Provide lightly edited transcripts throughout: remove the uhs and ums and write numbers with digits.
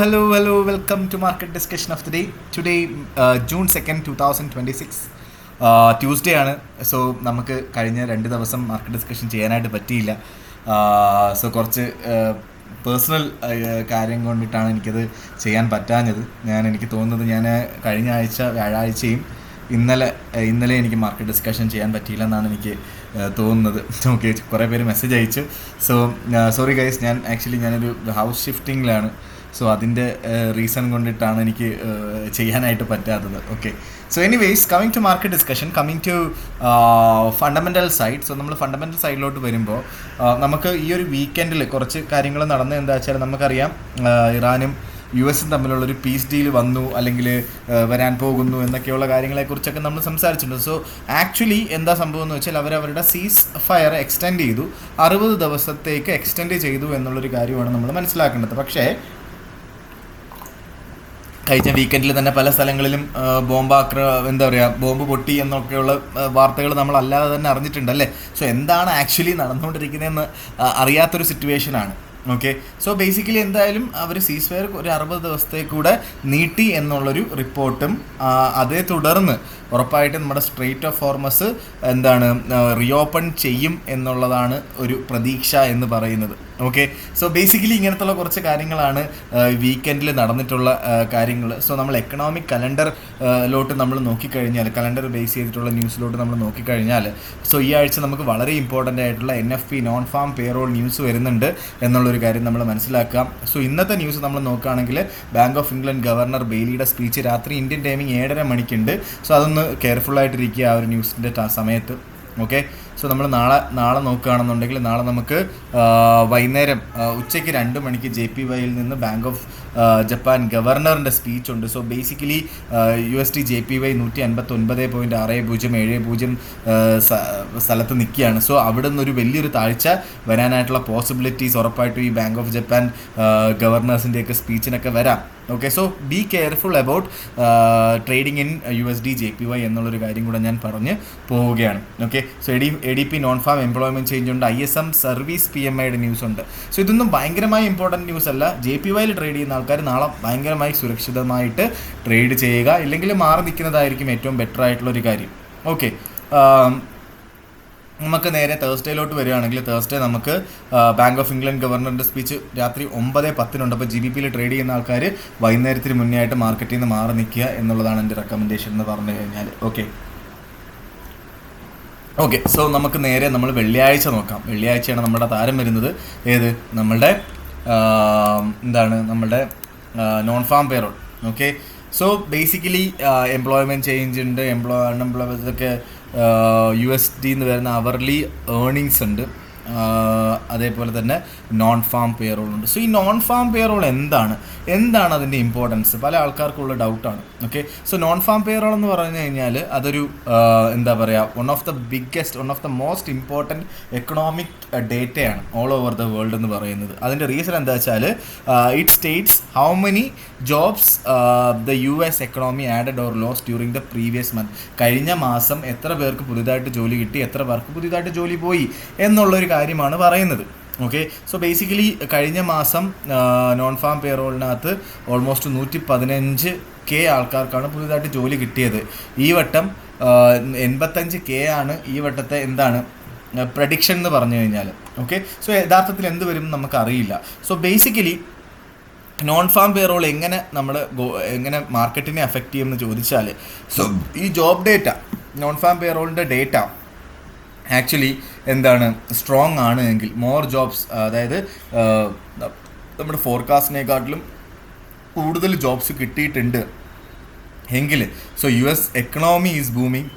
Hello. Welcome to Market Discussion of the Day. Today, June 2nd, 2026. Tuesday ആണ്. So നമുക്ക് കഴിഞ്ഞ 2 ദിവസം market discussion ചെയ്യാനായിട്ട് പറ്റിയില്ല. സോ കുറച്ച് പേഴ്സണൽ കാര്യം കൊണ്ടിട്ടാണ് എനിക്കത് ചെയ്യാൻ പറ്റാഞ്ഞത്. എനിക്ക് തോന്നുന്നത് ഞാൻ കഴിഞ്ഞ ആഴ്ച വ്യാഴാഴ്ചയും ഇന്നലെ എനിക്ക് മാർക്കറ്റ് ഡിസ്കഷൻ ചെയ്യാൻ പറ്റിയില്ല എന്നാണ് എനിക്ക് തോന്നുന്നത്. ഓക്കെ, കുറേ പേര് മെസ്സേജ് അയച്ചു. സോ സോറി ഗൈസ്, ഞാനൊരു ഹൗസ് ഷിഫ്റ്റിങ്ങിലാണ്. സോ അതിൻ്റെ റീസൺ കൊണ്ടിട്ടാണ് എനിക്ക് ചെയ്യാനായിട്ട് പറ്റാത്തത്. Okay, so anyways, coming to market discussion, coming to fundamental side. So നമ്മൾ ഫണ്ടമെൻ്റൽ സൈഡിലോട്ട് വരുമ്പോൾ നമുക്ക് ഈ ഒരു വീക്കെൻഡിൽ കുറച്ച് കാര്യങ്ങൾ നടന്നത് എന്താ വെച്ചാൽ, നമുക്കറിയാം ഇറാനും US തമ്മിലുള്ളൊരു പീസ് ഡീൽ വന്നു, അല്ലെങ്കിൽ വരാൻ പോകുന്നു എന്നൊക്കെയുള്ള കാര്യങ്ങളെക്കുറിച്ചൊക്കെ നമ്മൾ സംസാരിച്ചിട്ടുണ്ട്. സോ ആക്ച്വലി എന്താ സംഭവം എന്ന് വെച്ചാൽ, അവരവരുടെ സീസ് ഫയർ എക്സ്റ്റെൻഡ് ചെയ്തു, 60 ദിവസത്തേക്ക് എക്സ്റ്റെൻഡ് ചെയ്തു എന്നുള്ളൊരു കാര്യമാണ് നമ്മൾ മനസ്സിലാക്കേണ്ടത്. പക്ഷേ കഴിഞ്ഞ വീക്കെൻഡിൽ തന്നെ പല സ്ഥലങ്ങളിലും ബോംബ് പൊട്ടി എന്നൊക്കെയുള്ള വാർത്തകൾ നമ്മളല്ലാതെ തന്നെ അറിഞ്ഞിട്ടുണ്ടല്ലേ. സോ എന്താണ് ആക്ച്വലി നടന്നുകൊണ്ടിരിക്കുന്നതെന്ന് അറിയാത്തൊരു സിറ്റുവേഷനാണ്. ഓക്കെ, സോ ബേസിക്കലി എന്തായാലും അവർ സീസ് ഫയർ ഒരു 60 ദിവസത്തേക്ക് കൂടെ നീട്ടി എന്നുള്ളൊരു റിപ്പോർട്ടും അതേ തുടർന്ന് ഉറപ്പായിട്ട് നമ്മുടെ സ്ട്രെയിറ്റ് ഓഫ് ഹോർമസ് റീഓപ്പൺ ചെയ്യും എന്നുള്ളതാണ് ഒരു പ്രതീക്ഷ എന്ന് പറയുന്നത്. ഓക്കെ, സോ ബേസിക്കലി ഇങ്ങനത്തുള്ള കുറച്ച് കാര്യങ്ങളാണ് വീക്കെൻഡിൽ നടന്നിട്ടുള്ള കാര്യങ്ങൾ. സോ നമ്മൾ എക്കണോമിക് കലണ്ടറിലോട്ട് നമ്മൾ നോക്കിക്കഴിഞ്ഞാൽ, കലണ്ടർ ബേസ് ചെയ്തിട്ടുള്ള ന്യൂസിലോട്ട് നമ്മൾ നോക്കിക്കഴിഞ്ഞാൽ, സോ ഈ ആഴ്ച നമുക്ക് വളരെ ഇമ്പോർട്ടൻ്റ് ആയിട്ടുള്ള NFP non farm payroll news വരുന്നുണ്ട് എന്നുള്ളൊരു കാര്യം നമ്മൾ മനസ്സിലാക്കാം. സോ ഇന്നത്തെ ന്യൂസ് നമ്മൾ നോക്കുകയാണെങ്കിൽ, ബാങ്ക് ഓഫ് ഇംഗ്ലണ്ട് ഗവർണർ ബെയ്ലിയുടെ സ്പീച്ച് രാത്രി ഇന്ത്യൻ ടൈമിംഗ് 7:30 മണിക്കുണ്ട്. സോ അതൊന്ന് കെയർഫുള്ളായിട്ടിരിക്കുക ആ ഒരു ന്യൂസിൻ്റെ സമയത്ത്. ഓക്കെ, സോ നമ്മൾ നാളെ നോക്കുകയാണെന്നുണ്ടെങ്കിൽ, നാളെ നമുക്ക് വൈകുന്നേരം ഉച്ചയ്ക്ക് 2 മണിക്ക് JPYയിൽ നിന്ന് ബാങ്ക് ഓഫ് ജപ്പാൻ ഗവർണറിൻ്റെ സ്പീച്ച് ഉണ്ട്. സോ ബേസിക്കലി USD JPY 159.6070 സ്ഥലത്ത് നിൽക്കുകയാണ്. സോ അവിടെ നിന്നൊരു വലിയൊരു താഴ്ച വരാനായിട്ടുള്ള പോസിബിലിറ്റീസ് ഉറപ്പായിട്ടും ഈ ബാങ്ക് ഓഫ് ജപ്പാൻ ഗവർണേഴ്സിൻ്റെയൊക്കെ സ്പീച്ചിനൊക്കെ വരാം. Okay, so be careful about trading in USD JPY എന്നുള്ളൊരു കാര്യം കൂടെ ഞാൻ പറഞ്ഞ് പോവുകയാണ്. Okay, so ADP non farm employment change ഉണ്ട്, ISM സർവീസ് PMIയുടെ ന്യൂസ് ഉണ്ട്. സോ ഇതൊന്നും ഭയങ്കരമായി ഇമ്പോർട്ടൻറ്റ് ന്യൂസ് അല്ല. JPYയിൽ ട്രേഡ് ചെയ്യുന്ന ആൾക്കാർ നാളെ ഭയങ്കരമായി സുരക്ഷിതമായിട്ട് ട്രേഡ് ചെയ്യുക, ഇല്ലെങ്കിൽ മാറി നിൽക്കുന്നതായിരിക്കും ഏറ്റവും ബെറ്റർ ആയിട്ടുള്ളൊരു കാര്യം. ഓക്കെ, നമുക്ക് നേരെ തേഴ്സ്ഡേയിലോട്ട് വരികയാണെങ്കിൽ, തേഴ്സ്ഡേ നമുക്ക് ബാങ്ക് ഓഫ് ഇംഗ്ലണ്ട് ഗവർണറിൻ്റെ സ്പീച്ച് രാത്രി 9:10 അപ്പോൾ GBPയിൽ ട്രേഡ് ചെയ്യുന്ന ആൾക്കാർ വൈകുന്നേരത്തിന് മുന്നേ ആയിട്ട് മാർക്കറ്റിൽ നിന്ന് മാറി നിൽക്കുക എന്നുള്ളതാണ് എൻ്റെ റെക്കമെൻഡേഷൻ എന്ന് പറഞ്ഞു കഴിഞ്ഞാൽ. ഓക്കെ, സോ നമുക്ക് നേരെ നമ്മൾ വെള്ളിയാഴ്ച നോക്കാം. വെള്ളിയാഴ്ചയാണ് നമ്മുടെ താരം വരുന്നത്. നമ്മളുടെ non farm payroll. Okay, so basically employment change ഉണ്ട്, അൺഎംപ്ലോയ്മെൻറ്റ് ഒക്കെ USD എന്ന് വരുന്ന അവർലി ഏർണിങ്സ് ഉണ്ട്, അതേപോലെ തന്നെ നോൺ ഫാം പേറോൾ ഉണ്ട്. സോ ഈ നോൺ ഫാം പേറോൾ എന്താണ് അതിൻ്റെ ഇമ്പോർട്ടൻസ് പല ആൾക്കാർക്കുള്ള ഡൗട്ടാണ്. Okay, so non farm payroll എന്ന് പറഞ്ഞു കഴിഞ്ഞാൽ അതൊരു one of the most important economic ഡേറ്റയാണ് ഓൾ ഓവർ ദ വേൾഡ് എന്ന് പറയുന്നത്. അതിൻ്റെ റീസൺ എന്താ വെച്ചാൽ, it states how many jobs the US economy added or loss during the previous month. കഴിഞ്ഞ മാസം എത്ര പേർക്ക് പുതിയതായിട്ട് ജോലി കിട്ടി, എത്ര പേർക്ക് പുതിയതായിട്ട് ജോലി പോയി എന്നുള്ളൊരു കാര്യമാണ് പറയുന്നത്. ഓക്കെ, സോ ബേസിക്കലി കഴിഞ്ഞ മാസം നോൺ ഫാം പേറോളിനകത്ത് ഓൾമോസ്റ്റ് 115K ആൾക്കാർക്കാണ് പുതിയതായിട്ട് ജോലി കിട്ടിയത്. ഈ വട്ടം 85K ആണ് ഈ വട്ടത്തെ പ്രഡിക്ഷൻ എന്ന് പറഞ്ഞു കഴിഞ്ഞാൽ. ഓക്കെ, സോ യഥാർത്ഥത്തിൽ എന്ത് വരും നമുക്കറിയില്ല. So basically non farm payroll എങ്ങനെ മാർക്കറ്റിനെ അഫക്റ്റ് ചെയ്യുമെന്ന് ചോദിച്ചാൽ, സോ ഈ ജോബ് ഡേറ്റ, നോൺ ഫാം പേറോളിൻ്റെ ഡേറ്റ ആക്ച്വലി സ്ട്രോങ് ആണ് എങ്കിൽ, മോർ ജോബ്സ്, അതായത് നമ്മുടെ ഫോർകാസ്റ്റിനെക്കാട്ടിലും കൂടുതൽ ജോബ്സ് കിട്ടിയിട്ടുണ്ട് എങ്കിൽ, so US economy is booming,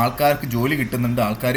ആൾക്കാർക്ക് ജോലി കിട്ടുന്നുണ്ട്, ആൾക്കാർ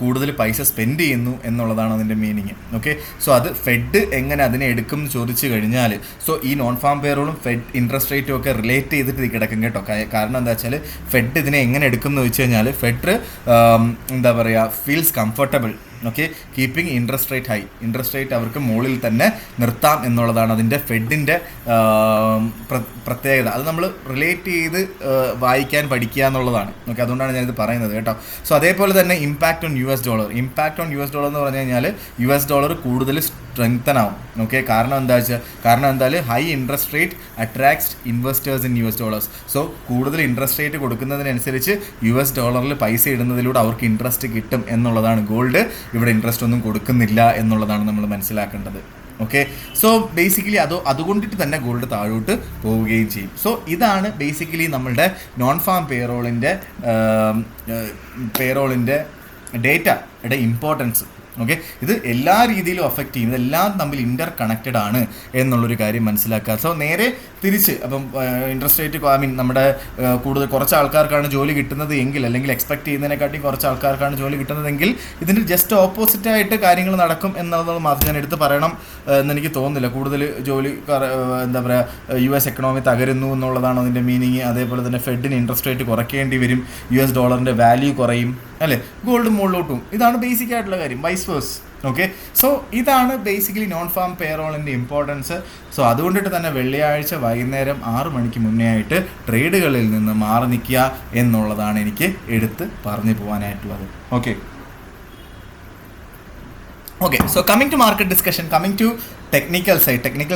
കൂടുതൽ പൈസ സ്പെൻഡ് ചെയ്യുന്നു എന്നുള്ളതാണ് അതിൻ്റെ മീനിങ്. ഓക്കെ, സോ അത് ഫെഡ് എങ്ങനെ അതിനെ എടുക്കും എന്ന് ചോദിച്ചു കഴിഞ്ഞാൽ, സോ ഈ നോൺ ഫാം പേറോളും ഫെഡ് ഇൻട്രസ്റ്റ് റേറ്റും ഒക്കെ റിലേറ്റ് ചെയ്തിട്ട് കിടക്കും കേട്ടോ. കാരണം എന്താ വെച്ചാൽ, ഫെഡ് ഇതിനെ എങ്ങനെ എടുക്കും എന്ന് വെച്ച് കഴിഞ്ഞാൽ, fed feels comfortable. Okay, keeping interest rate high, interest rate അവർക്ക് മുകളിൽ തന്നെ നിർത്താം എന്നുള്ളതാണ് അതിൻ്റെ ഫെഡിൻ്റെ പ്രത്യേകത. അത് നമ്മൾ റിലേറ്റ് ചെയ്ത് വായിക്കാൻ പഠിക്കുക എന്നുള്ളതാണ്. ഓക്കെ, അതുകൊണ്ടാണ് ഞാനിത് പറയുന്നത് കേട്ടോ. സോ അതേപോലെ തന്നെ ഇമ്പാക്റ്റ് ഓൺ US ഡോളർ എന്ന് പറഞ്ഞു കഴിഞ്ഞാൽ, US ഡോളർ കൂടുതൽ സ്ട്രെങ്തൻ ആവും. ഓക്കെ, കാരണം എന്തായാലും high interest rate attracts investors in US$. So കൂടുതൽ ഇൻട്രസ്റ്റ് റേറ്റ് കൊടുക്കുന്നതിനനുസരിച്ച് US$ൽ പൈസ ഇടുന്നതിലൂടെ അവർക്ക് ഇൻട്രസ്റ്റ് കിട്ടും എന്നുള്ളതാണ്. ഗോൾഡ് ഇവിടെ ഇൻട്രസ്റ്റ് ഒന്നും കൊടുക്കുന്നില്ല എന്നുള്ളതാണ് നമ്മൾ മനസ്സിലാക്കേണ്ടത്. ഓക്കെ, സോ ബേസിക്കലി അതുകൊണ്ടിട്ട് തന്നെ ഗോൾഡ് താഴോട്ട് പോവുകയും ചെയ്യും. സോ ഇതാണ് ബേസിക്കലി നമ്മളുടെ നോൺ ഫാം പേറോളിൻ്റെ ഡേറ്റയുടെ ഇമ്പോർട്ടൻസ്. ഓക്കെ, ഇത് എല്ലാ രീതിയിലും അഫക്റ്റ് ചെയ്യും, ഇതെല്ലാം തമ്മിൽ ഇൻ്റർ കണക്റ്റഡ് ആണ് എന്നുള്ളൊരു കാര്യം മനസ്സിലാക്കുക. സോ നേരെ തിരിച്ച് അപ്പം ഇൻട്രസ്റ്റ് റേറ്റ് നമ്മുടെ കുറച്ച് ആൾക്കാർക്കാണ് ജോലി കിട്ടുന്നത് എങ്കിൽ, അല്ലെങ്കിൽ എക്സ്പെക്ട് ചെയ്യുന്നതിനെക്കാട്ടി കുറച്ച് ആൾക്കാർക്കാണ് ജോലി കിട്ടുന്നതെങ്കിൽ ഇതിന് ജസ്റ്റ് ഓപ്പോസിറ്റായിട്ട് കാര്യങ്ങൾ നടക്കും എന്നുള്ളത് മാത്രം ഞാൻ എടുത്ത് പറയണം എന്നെനിക്ക് തോന്നുന്നില്ല. കൂടുതൽ ജോലി എന്താ പറയുക US എക്കണോമി തകരുന്നു എന്നുള്ളതാണ് അതിൻ്റെ മീനിങ്. അതേപോലെ തന്നെ ഫെഡിന് ഇൻട്രസ്റ്റ് റേറ്റ് കുറയ്ക്കേണ്ടി വരും, US$ൻ്റെ വാല്യൂ കുറയും, അല്ലേ, ഗോൾഡ് മുകളിലോട്ടും. ഇതാണ് ബേസിക് ആയിട്ടുള്ള കാര്യം, വൈസ് വേഴ്സ. ഓക്കെ, സോ ഇതാണ് ബേസിക്കലി നോൺ ഫാം പേറോളിൻ്റെ ഇമ്പോർട്ടൻസ്. സോ അതുകൊണ്ടിട്ട് തന്നെ വെള്ളിയാഴ്ച വൈകുന്നേരം 6 മണിക്ക് മുന്നേ ആയിട്ട് ട്രേഡുകളിൽ നിന്ന് മാറി നിൽക്കുക എന്നുള്ളതാണ് എനിക്ക് എടുത്ത് പറഞ്ഞു പോകാനായിട്ടുള്ളത്. Okay, so coming to market discussion, coming to technical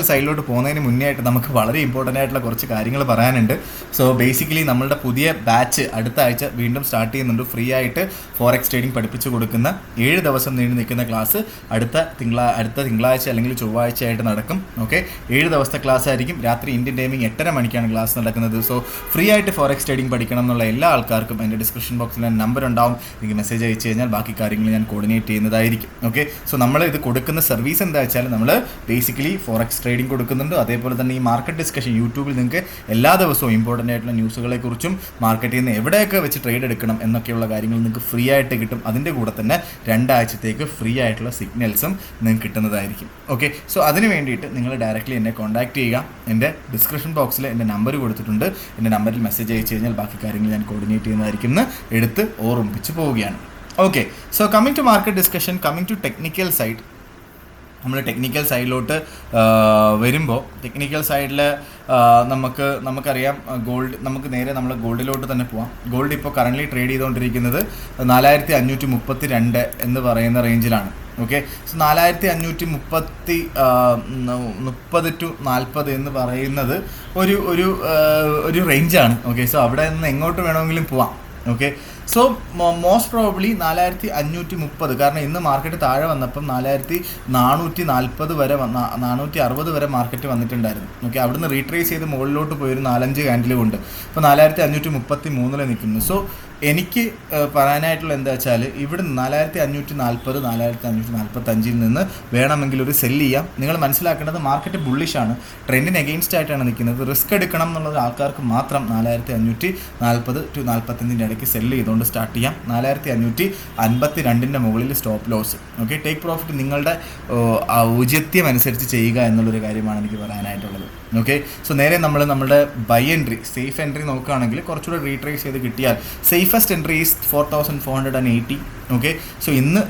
സൈഡിലോട്ട് പോകുന്നതിന് മുന്നേ ആയിട്ട് നമുക്ക് വളരെ ഇമ്പോർട്ടൻ്റ് ആയിട്ടുള്ള കുറച്ച് കാര്യങ്ങൾ പറയാനുണ്ട്. സോ ബേസിക്കലി നമ്മളുടെ പുതിയ ബാച്ച് അടുത്ത ആഴ്ച വീണ്ടും സ്റ്റാർട്ട് ചെയ്യുന്നുണ്ട്. ഫ്രീ ആയിട്ട് ഫോറക്സ് ട്രേഡിംഗ് പഠിപ്പിച്ചു കൊടുക്കുന്ന 7 ദിവസം നീണ്ടു നിൽക്കുന്ന ക്ലാസ് അടുത്ത തിങ്കളാഴ്ച അല്ലെങ്കിൽ ചൊവ്വാഴ്ച ആയിട്ട് നടക്കും. ഓക്കെ, 7 ദിവസത്തെ ക്ലാസ് ആയിരിക്കും. രാത്രി ഇന്ത്യൻ ടൈമിംഗ് 8:30 മണിക്കാണ് ക്ലാസ് നടക്കുന്നത്. സോ ഫ്രീ ആയിട്ട് ഫോറക്സ് ട്രേഡിംഗ് പഠിക്കണം എന്നുള്ള എല്ലാ ആൾക്കാർക്കും എൻ്റെ ഡിസ്ക്രിപ്ഷൻ ബോക്സിൽ നമ്പർ ഉണ്ടാവും. എനിക്ക് മെസ്സേജ് അയച്ചു കഴിഞ്ഞാൽ ബാക്കി കാര്യങ്ങൾ ഞാൻ കോർഡിനേറ്റ് ചെയ്യുന്നതായിരിക്കും. ഓക്കെ, സോ നമ്മൾ ഇത് കൊടുക്കുന്ന സർവീസ് എന്താ വെച്ചാൽ നമ്മൾ ബേസിക്കലി ഫോറക്സ് ട്രേഡിംഗ് കൊടുക്കുന്നുണ്ട്. അതേപോലെ തന്നെ ഈ മാർക്കറ്റ് ഡിസ്കഷൻ യൂട്യൂബിൽ നിങ്ങൾക്ക് എല്ലാ ദിവസവും ഇമ്പോർട്ടൻ്റ് ആയിട്ടുള്ള ന്യൂസുകളെക്കുറിച്ചും മാർക്കറ്റിൽ നിന്ന് എവിടെയൊക്കെ വെച്ച് ട്രേഡ് എടുക്കണം എന്നൊക്കെയുള്ള കാര്യങ്ങൾ നിങ്ങൾക്ക് ഫ്രീ ആയിട്ട് കിട്ടും. അതിൻ്റെ കൂടെ തന്നെ 2 ആഴ്ചത്തേക്ക് ഫ്രീ ആയിട്ടുള്ള സിഗ്നൽസും നിങ്ങൾക്ക് കിട്ടുന്നതായിരിക്കും. ഓക്കെ, സോ അതിന് വേണ്ടിയിട്ട് നിങ്ങൾ ഡയറക്റ്റ്ലി എന്നെ കോൺടാക്ട് ചെയ്യുക. എൻ്റെ ഡിസ്ക്രിപ്ഷൻ ബോക്സിൽ എൻ്റെ നമ്പർ കൊടുത്തിട്ടുണ്ട്. എൻ്റെ നമ്പറിൽ മെസ്സേജ് അയച്ചു കഴിഞ്ഞാൽ ബാക്കി കാര്യങ്ങൾ ഞാൻ കോർഡിനേറ്റ് ചെയ്യുന്നതായിരിക്കും എന്ന് എടുത്ത് ഓർമ്മിപ്പിച്ച് പോവുകയാണ്. Okay, so coming to market discussion, coming to technical side. നമ്മൾ ടെക്നിക്കൽ സൈഡിലോട്ട് വരുമ്പോൾ ടെക്നിക്കൽ സൈഡിൽ നമുക്കറിയാം നമുക്ക് നേരെ നമ്മൾ ഗോൾഡിലോട്ട് തന്നെ പോവാം. ഗോൾഡ് ഇപ്പോൾ കറൻ്റ്ലി ട്രേഡ് ചെയ്തുകൊണ്ടിരിക്കുന്നത് 4532 എന്ന് പറയുന്ന റേഞ്ചിലാണ്. ഓക്കെ, സോ 4530 to 40 എന്ന് പറയുന്നത് ഒരു റേഞ്ചാണ്. ഓക്കെ, സോ അവിടെ നിന്ന് എങ്ങോട്ട് വേണമെങ്കിലും പോവാം. ഓക്കെ, സോ മോസ്റ്റ് പ്രോബബ്ലി 4530, കാരണം ഇന്ന് മാർക്കറ്റ് താഴെ വന്നപ്പം 4440 വരെ 460 വരെ മാർക്കറ്റ് വന്നിട്ടുണ്ടായിരുന്നു. ഓക്കെ, അവിടുന്ന് റീട്രേസ് ചെയ്ത് മുകളിലോട്ട് പോയൊരു 4-5 ക്യാൻഡിൽ കൊണ്ട് ഇപ്പോൾ 4533 നിൽക്കുന്നു. സോ എനിക്ക് പറയാനായിട്ടുള്ള എന്താ വെച്ചാൽ ഇവിടെ 4540 4545 നിന്ന് വേണമെങ്കിൽ ഒരു സെല്ല് ചെയ്യാം. നിങ്ങൾ മനസ്സിലാക്കേണ്ടത് മാർക്കറ്റ് ബുള്ളിഷാണ്, ട്രെൻഡിന് എഗെയിൻസ്റ്റ് ആയിട്ടാണ് നിൽക്കുന്നത്. റിസ്ക് എടുക്കണം എന്നുള്ള ആൾക്കാർക്ക് മാത്രം 4540 to 45 ഇടയ്ക്ക് സെല്ല് ചെയ്തുകൊണ്ട് സ്റ്റാർട്ട് ചെയ്യാം. 4552 മുകളിൽ stop loss. Okay, take profit നിങ്ങളുടെ ഔചിത്യം അനുസരിച്ച് ചെയ്യുക എന്നുള്ളൊരു കാര്യമാണ് എനിക്ക് പറയാനായിട്ടുള്ളത്. ഓക്കെ, സോ നേരെ നമ്മുടെ ബൈ എൻട്രി, സേഫ് എൻട്രി നോക്കുകയാണെങ്കിൽ കുറച്ചുകൂടെ റീട്രേസ് ചെയ്ത് കിട്ടിയാൽ safest entry is 4480. Okay, so ഇന്ന്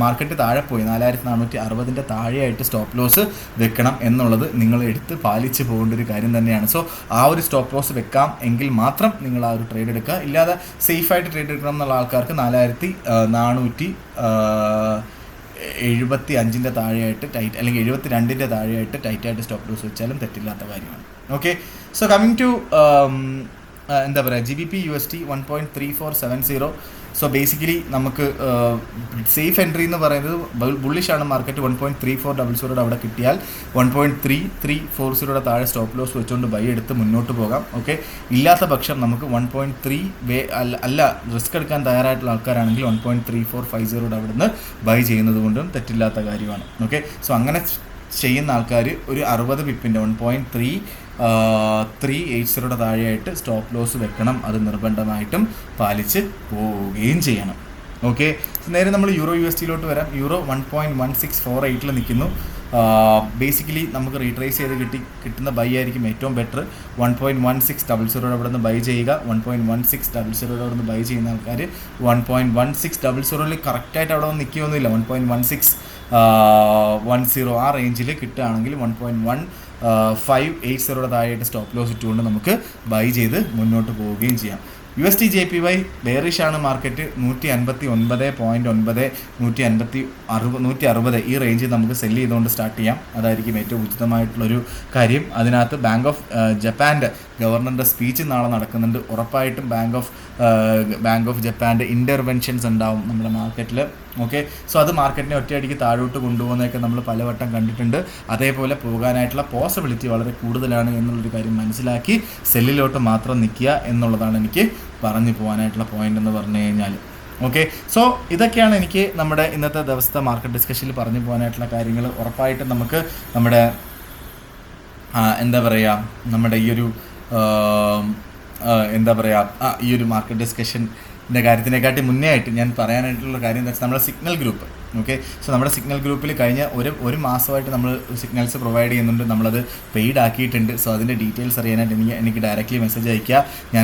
മാർക്കറ്റ് താഴെ പോയി 4460 താഴെയായിട്ട് സ്റ്റോപ്പ് ലോസ് വെക്കണം എന്നുള്ളത് നിങ്ങൾ എടുത്ത് പാലിച്ച് പോകേണ്ട ഒരു കാര്യം തന്നെയാണ്. സോ ആ ഒരു സ്റ്റോപ്പ് ലോസ് വെക്കാം എങ്കിൽ മാത്രം നിങ്ങൾ ആ ഒരു ട്രേഡ് എടുക്കുക. ഇല്ലാതെ സേഫായിട്ട് ട്രേഡ് എടുക്കണം എന്നുള്ള ആൾക്കാർക്ക് 4475 താഴെയായിട്ട് ടൈറ്റ്, അല്ലെങ്കിൽ 72 താഴെയായിട്ട് ടൈറ്റായിട്ട് സ്റ്റോപ്പ് ലോസ് വെച്ചാലും തെറ്റില്ലാത്ത കാര്യമാണ്. ഓക്കെ, സോ കമ്മിങ് ടു എന്താ പറയുക, GBP USD 1.3470. സോ ബേസിക്കലി നമുക്ക് സേഫ് എൻട്രി എന്ന് പറയുന്നത് ബുള്ളിഷാണ് മാർക്കറ്റ്. 1.3400 അവിടെ കിട്ടിയാൽ 1.3340 താഴെ സ്റ്റോപ്പ് ലോസ് വെച്ചുകൊണ്ട് ബൈ എടുത്ത് മുന്നോട്ട് പോകാം. ഓക്കെ, ഇല്ലാത്ത പക്ഷം നമുക്ക് 1.3 അല്ല റിസ്ക് എടുക്കാൻ തയ്യാറായിട്ടുള്ള ആൾക്കാരാണെങ്കിൽ 1.3450 അവിടെ നിന്ന് ബൈ ചെയ്യുന്നത് കൊണ്ടും തെറ്റില്ലാത്ത കാര്യമാണ്. ഓക്കെ, സോ അങ്ങനെ ചെയ്യുന്ന ആൾക്കാർ ഒരു 60 പിപ്പിൻ്റെ 1.380 താഴെയായിട്ട് സ്റ്റോപ്പ് ലോസ് വെക്കണം. അത് നിർബന്ധമായിട്ടും പാലിച്ച് പോവുകയും ചെയ്യണം. ഓക്കെ, നേരെ നമ്മൾ യൂറോ USDയിലോട്ട് വരാം. യൂറോ 1.1648 നിൽക്കുന്നു. ബേസിക്കലി നമുക്ക് റീട്രേസ് ചെയ്ത് കിട്ടുന്ന ബൈ ആയിരിക്കും ഏറ്റവും ബെറ്റർ. 1.1600 അവിടെ നിന്ന് ബൈ ചെയ്യുക. 1.1600 അവിടെ നിന്ന് ബൈ ചെയ്യുന്ന ആൾക്കാർ 1.1600 കറക്റ്റായിട്ട് അവിടെ നിന്ന് നിൽക്കുകയൊന്നുമില്ല. 1.1610 ആ റേഞ്ചിൽ കിട്ടുകയാണെങ്കിൽ 1.1580 താഴെയായിട്ട് സ്റ്റോപ്പ് ലോസ് ഇട്ടുകൊണ്ട് നമുക്ക് ബൈ ചെയ്ത് മുന്നോട്ട് പോവുകയും ചെയ്യാം. USD/JPY ബെയറിഷ് ആണ് മാർക്കറ്റ്. 159.9, 160 ഈ റേഞ്ചിൽ നമുക്ക് സെല്ല് ചെയ്തുകൊണ്ട് സ്റ്റാർട്ട് ചെയ്യാം. അതായിരിക്കും ഏറ്റവും ഉചിതമായിട്ടുള്ളൊരു കാര്യം. അതിനകത്ത് ബാങ്ക് ഓഫ് ജപ്പാൻ്റെ ഗവർണറിൻ്റെ സ്പീച്ച് നാളെ നടക്കുന്നുണ്ട്. ഉറപ്പായിട്ടും ബാങ്ക് ഓഫ് ജപ്പാൻ്റെ ഇൻ്റർവെൻഷൻസ് ഉണ്ടാവും നമ്മുടെ മാർക്കറ്റിൽ. ഓക്കെ, സോ അത് മാർക്കറ്റിനെ ഒറ്റയടിക്ക് താഴോട്ട് കൊണ്ടുപോകുന്നതൊക്കെ നമ്മൾ പലവട്ടം കണ്ടിട്ടുണ്ട്. അതേപോലെ പോകാനായിട്ടുള്ള പോസിബിലിറ്റി വളരെ കൂടുതലാണ് എന്നുള്ളൊരു കാര്യം മനസ്സിലാക്കി സെല്ലിലോട്ട് മാത്രം നിൽക്കുക എന്നുള്ളതാണ് എനിക്ക് പറഞ്ഞു പോകാനായിട്ടുള്ള പോയിന്റ് എന്ന് പറഞ്ഞു കഴിഞ്ഞാൽ. ഓക്കെ, സോ ഇതൊക്കെയാണ് എനിക്ക് നമ്മുടെ ഇന്നത്തെ ദിവസത്തെ മാർക്കറ്റ് ഡിസ്കഷനിൽ പറഞ്ഞു പോകാനായിട്ടുള്ള കാര്യങ്ങൾ. ഉറപ്പായിട്ടും നമുക്ക് നമ്മുടെ എന്താ പറയുക, നമ്മുടെ ഈ ഒരു ഈ ഒരു മാർക്കറ്റ് ഡിസ്കഷൻ്റെ കാര്യത്തിനെക്കാട്ടി മുന്നേ ആയിട്ട് ഞാൻ പറയാനായിട്ടുള്ള കാര്യം എന്താ വെച്ചാൽ നമ്മുടെ സിഗ്നൽ ഗ്രൂപ്പ്. ഓക്കെ, സോ നമ്മുടെ സിഗ്നൽ ഗ്രൂപ്പിൽ കഴിഞ്ഞ ഒരു മാസമായിട്ട് നമ്മൾ സിഗ്നൽസ് പ്രൊവൈഡ് ചെയ്യുന്നുണ്ട്. നമ്മളത് പെയ്ഡ് ആക്കിയിട്ടുണ്ട്. സോ അതിൻ്റെ ഡീറ്റെയിൽസ് അറിയാനായിട്ട് എനിക്ക് ഡയറക്റ്റ്ലി മെസ്സേജ് അയയ്ക്കുക. ഞാൻ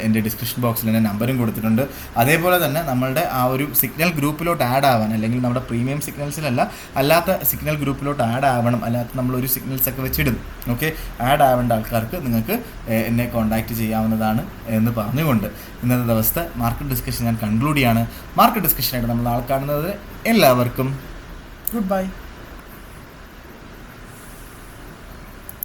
എൻ്റെ ഡിസ്ക്രിപ്ഷൻ ബോക്സിൽ എൻ്റെ നമ്പറും കൊടുത്തിട്ടുണ്ട്. അതേപോലെ തന്നെ നമ്മളുടെ ആ ഒരു സിഗ്നൽ ഗ്രൂപ്പിലോട്ട് ആഡ് ആവാൻ, അല്ലെങ്കിൽ നമ്മുടെ പ്രീമിയം സിഗ്നൽസിലല്ല, അല്ലാത്ത സിഗ്നൽ ഗ്രൂപ്പിലോട്ട് ആഡ് ആവണം, അല്ലാത്ത നമ്മളൊരു സിഗ്നൽസൊക്കെ വെച്ചിടും. ഓക്കെ, ആഡ് ആവേണ്ട ആൾക്കാർക്ക് നിങ്ങൾക്ക് എന്നെ കോൺടാക്റ്റ് ചെയ്യാവുന്നതാണ് എന്ന് പറഞ്ഞുകൊണ്ട് ഇന്നത്തെ ദിവസത്തെ മാർക്കറ്റ് ഡിസ്കഷൻ ഞാൻ കൺക്ലൂഡ് ചെയ്യാണ്. മാർക്കറ്റ് ഡിസ്കഷനായിട്ട് നമ്മൾ കാണുന്നത് എല്ലാവർക്കും ഗുഡ് ബൈ.